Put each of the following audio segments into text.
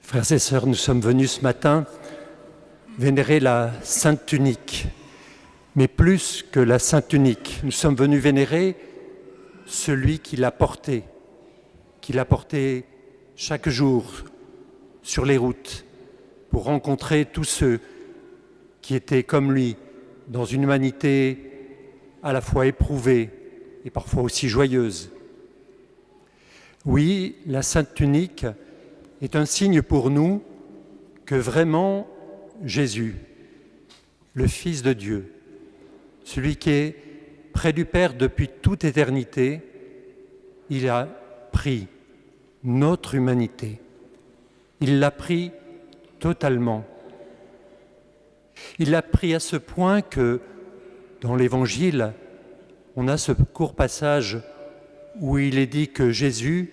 Frères et sœurs, nous sommes venus ce matin vénérer la Sainte Tunique. Mais plus que la Sainte Tunique, nous sommes venus vénérer celui qui l'a porté chaque jour sur les routes pour rencontrer tous ceux qui étaient comme lui dans une humanité à la fois éprouvée et parfois aussi joyeuse. Oui, la Sainte Tunique est un signe pour nous que vraiment Jésus, le Fils de Dieu, celui qui est près du Père depuis toute éternité, il a pris notre humanité. Il l'a pris totalement. Il l'a pris à ce point que dans l'Évangile, on a ce court passage où il est dit que Jésus,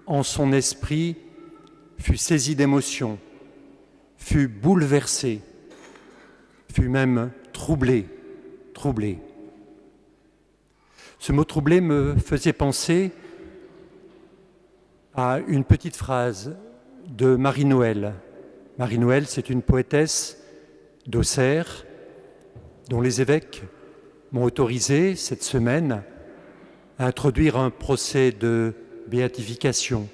en son esprit, fut saisi d'émotion, fut bouleversé, fut même troublé. Ce mot troublé me faisait penser à une petite phrase de Marie-Noël. Marie-Noël, c'est une poétesse d'Auxerre dont les évêques m'ont autorisé cette semaine à introduire un procès de béatification.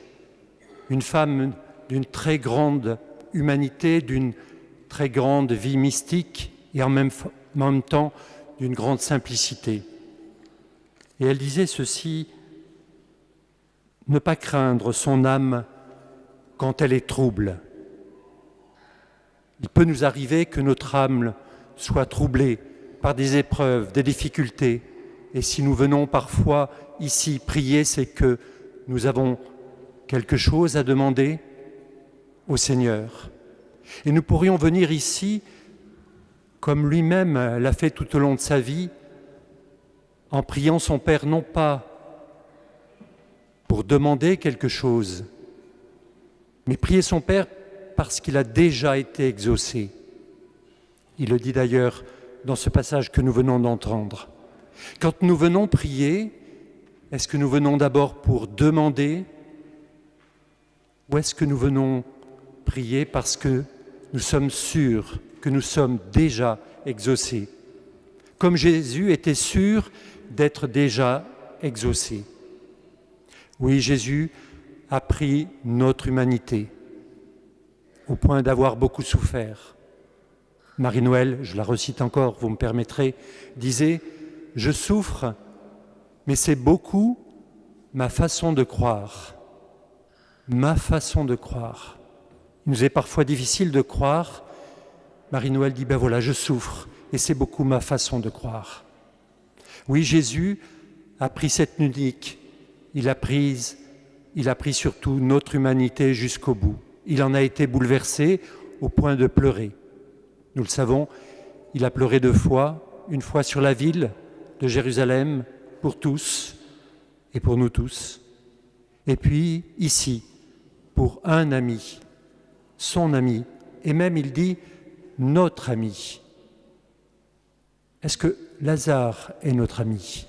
Une femme d'une très grande humanité, d'une très grande vie mystique et en même temps d'une grande simplicité. Et elle disait ceci: ne pas craindre son âme quand elle est trouble. Il peut nous arriver que notre âme soit troublée par des épreuves, des difficultés. Et si nous venons parfois ici prier, c'est que nous avons quelque chose à demander au Seigneur. Et nous pourrions venir ici, comme lui-même l'a fait tout au long de sa vie, en priant son Père, non pas pour demander quelque chose, mais prier son Père parce qu'il a déjà été exaucé. Il le dit d'ailleurs dans ce passage que nous venons d'entendre. Quand nous venons prier, est-ce que nous venons d'abord pour demander ou est-ce que nous venons prier parce que nous sommes sûrs que nous sommes déjà exaucés, comme Jésus était sûr d'être déjà exaucé. Oui, Jésus a pris notre humanité au point d'avoir beaucoup souffert. Marie-Noël, je la recite encore, vous me permettrez, disait « Je souffre, mais c'est beaucoup ma façon de croire. » Ma façon de croire. Il nous est parfois difficile de croire. Marie-Noël dit, ben voilà, je souffre, et c'est beaucoup ma façon de croire. Oui, Jésus a pris cette tunique, il a pris surtout notre humanité jusqu'au bout. Il en a été bouleversé au point de pleurer. Nous le savons, il a pleuré 2 fois, une fois sur la ville de Jérusalem, pour tous et pour nous tous. Et puis ici, pour un ami, son ami, et même il dit notre ami. Est-ce que Lazare est notre ami?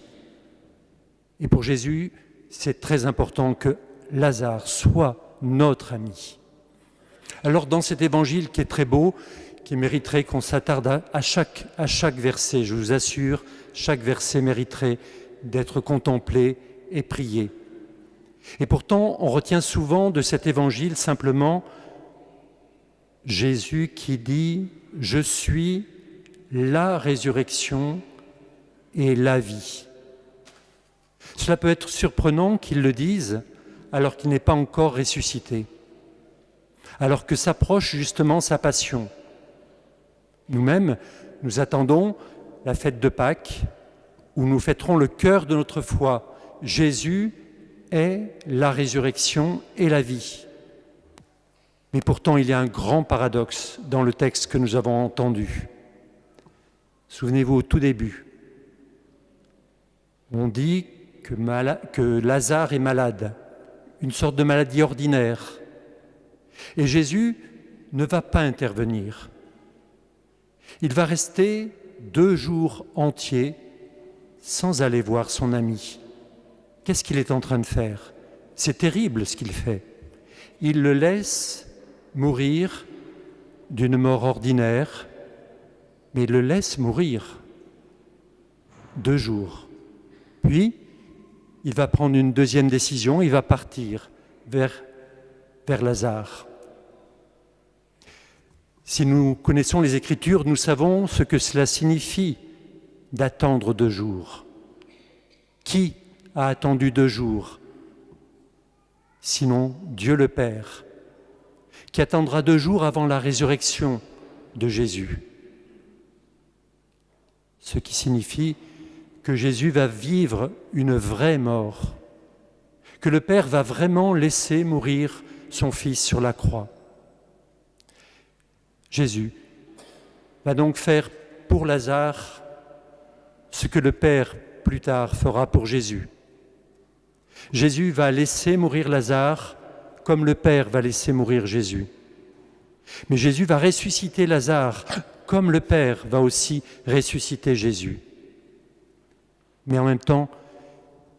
Et pour Jésus, c'est très important que Lazare soit notre ami. Alors dans cet évangile qui est très beau, qui mériterait qu'on s'attarde à chaque verset, je vous assure, chaque verset mériterait d'être contemplé et prié. Et pourtant, on retient souvent de cet évangile simplement Jésus qui dit « Je suis la résurrection et la vie ». Cela peut être surprenant qu'il le dise alors qu'il n'est pas encore ressuscité, alors que s'approche justement sa passion. Nous-mêmes, nous attendons la fête de Pâques où nous fêterons le cœur de notre foi. Jésus est la résurrection et la vie. Mais pourtant, il y a un grand paradoxe dans le texte que nous avons entendu. Souvenez-vous, au tout début, on dit que Lazare est malade, une sorte de maladie ordinaire. Et Jésus ne va pas intervenir. Il va rester 2 jours entiers sans aller voir son ami. Qu'est-ce qu'il est en train de faire? C'est terrible ce qu'il fait. Il le laisse mourir d'une mort ordinaire, mais il le laisse mourir 2 jours. Puis, il va prendre une deuxième décision, il va partir vers Lazare. Si nous connaissons les Écritures, nous savons ce que cela signifie d'attendre 2 jours. Qui a attendu 2 jours? Sinon Dieu le Père, qui attendra 2 jours avant la résurrection de Jésus. Ce qui signifie que Jésus va vivre une vraie mort, que le Père va vraiment laisser mourir son Fils sur la croix. Jésus va donc faire pour Lazare ce que le Père plus tard fera pour Jésus. Jésus va laisser mourir Lazare comme le Père va laisser mourir Jésus. Mais Jésus va ressusciter Lazare comme le Père va aussi ressusciter Jésus. Mais en même temps,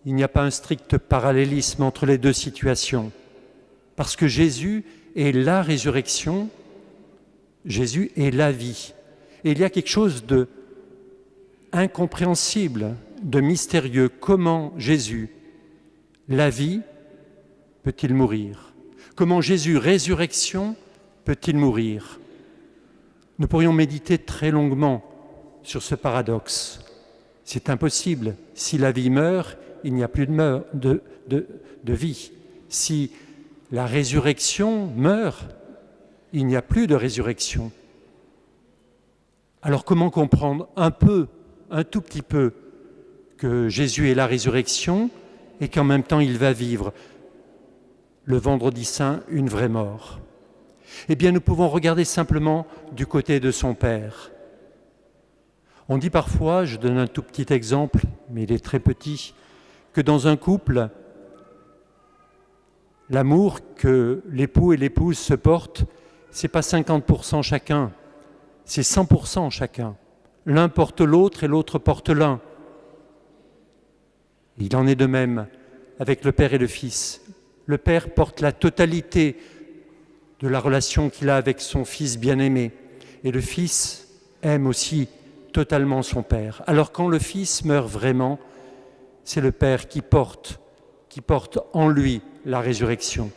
il n'y a pas un strict parallélisme entre les 2 situations. Parce que Jésus est la résurrection, Jésus est la vie. Et il y a quelque chose de incompréhensible, de mystérieux. Comment Jésus, la vie, peut-il mourir? Comment Jésus, résurrection, peut-il mourir? Nous pourrions méditer très longuement sur ce paradoxe. C'est impossible. Si la vie meurt, il n'y a plus de vie. Si la résurrection meurt, il n'y a plus de résurrection. Alors comment comprendre un tout petit peu, que Jésus est la résurrection et qu'en même temps il va vivre le vendredi saint une vraie mort? Eh bien, nous pouvons regarder simplement du côté de son Père. On dit parfois, je donne un tout petit exemple, mais il est très petit, que dans un couple, l'amour que l'époux et l'épouse se portent, ce n'est pas 50% chacun, c'est 100% chacun. L'un porte l'autre et l'autre porte l'un. Il en est de même avec le Père et le Fils. Le Père porte la totalité de la relation qu'il a avec son Fils bien-aimé. Et le Fils aime aussi totalement son Père. Alors quand le Fils meurt vraiment, c'est le Père qui porte en lui la résurrection.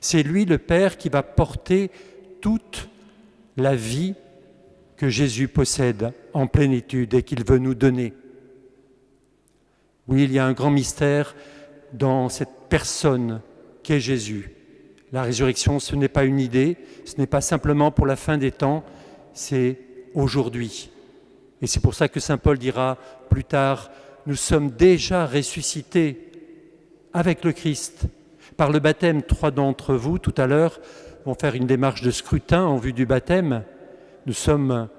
C'est lui, le Père, qui va porter toute la vie que Jésus possède en plénitude et qu'il veut nous donner. Oui, il y a un grand mystère dans cette personne qu'est Jésus. La résurrection, ce n'est pas une idée, ce n'est pas simplement pour la fin des temps, c'est aujourd'hui. Et c'est pour ça que saint Paul dira plus tard, nous sommes déjà ressuscités avec le Christ. Par le baptême, 3 d'entre vous, tout à l'heure, vont faire une démarche de scrutin en vue du baptême. Nous sommes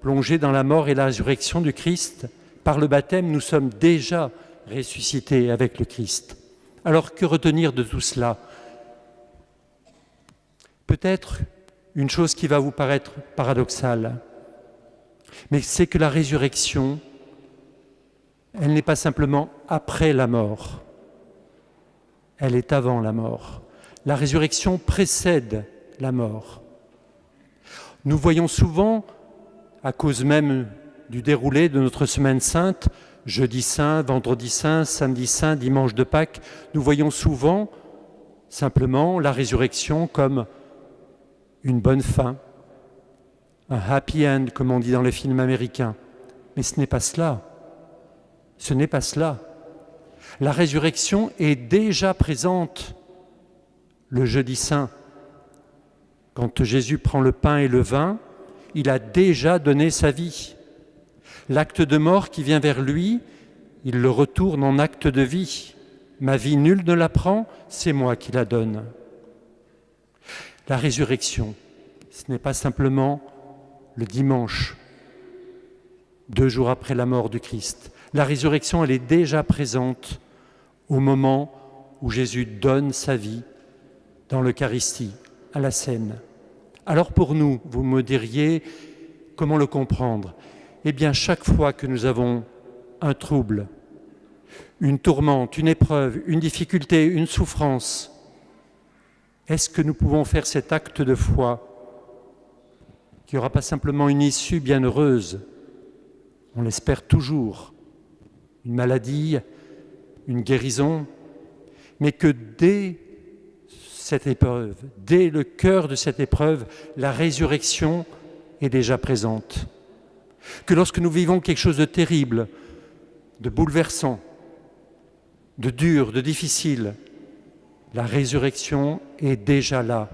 plongés dans la mort et la résurrection du Christ. Par le baptême, nous sommes déjà ressuscités avec le Christ. Alors, que retenir de tout cela? Peut-être une chose qui va vous paraître paradoxale, mais c'est que la résurrection, elle n'est pas simplement après la mort, elle est avant la mort. La résurrection précède la mort. Nous voyons souvent, à cause même du déroulé de notre semaine sainte, jeudi saint, vendredi saint, samedi saint, dimanche de Pâques, nous voyons souvent simplement la résurrection comme une bonne fin, un happy end, comme on dit dans les films américains. Mais ce n'est pas cela. Ce n'est pas cela. La résurrection est déjà présente le jeudi saint. Quand Jésus prend le pain et le vin, il a déjà donné sa vie. L'acte de mort qui vient vers lui, il le retourne en acte de vie. Ma vie, nul ne la prend, c'est moi qui la donne. La résurrection, ce n'est pas simplement le dimanche, 2 jours après la mort du Christ. La résurrection, elle est déjà présente au moment où Jésus donne sa vie dans l'Eucharistie, à la scène. Alors pour nous, vous me diriez, comment le comprendre? Eh bien, chaque fois que nous avons un trouble, une tourmente, une épreuve, une difficulté, une souffrance, Est-ce que nous pouvons faire cet acte de foi qui n'aura pas simplement une issue bienheureuse, on l'espère toujours, une maladie, une guérison, mais que dès cette épreuve, dès le cœur de cette épreuve, la résurrection est déjà présente. Que lorsque nous vivons quelque chose de terrible, de bouleversant, de dur, de difficile, la résurrection est déjà là.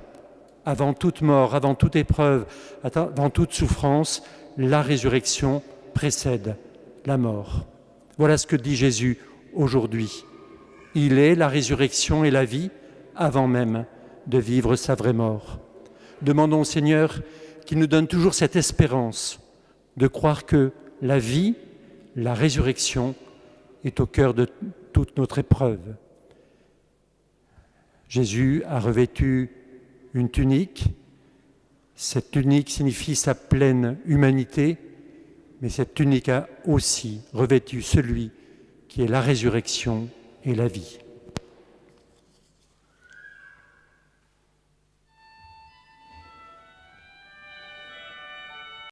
Avant toute mort, avant toute épreuve, avant toute souffrance, la résurrection précède la mort. Voilà ce que dit Jésus aujourd'hui. Il est la résurrection et la vie avant même de vivre sa vraie mort. Demandons au Seigneur qu'il nous donne toujours cette espérance de croire que la vie, la résurrection est au cœur de toute notre épreuve. Jésus a revêtu une tunique. Cette tunique signifie sa pleine humanité, mais cette tunique a aussi revêtu celui qui est la résurrection et la vie.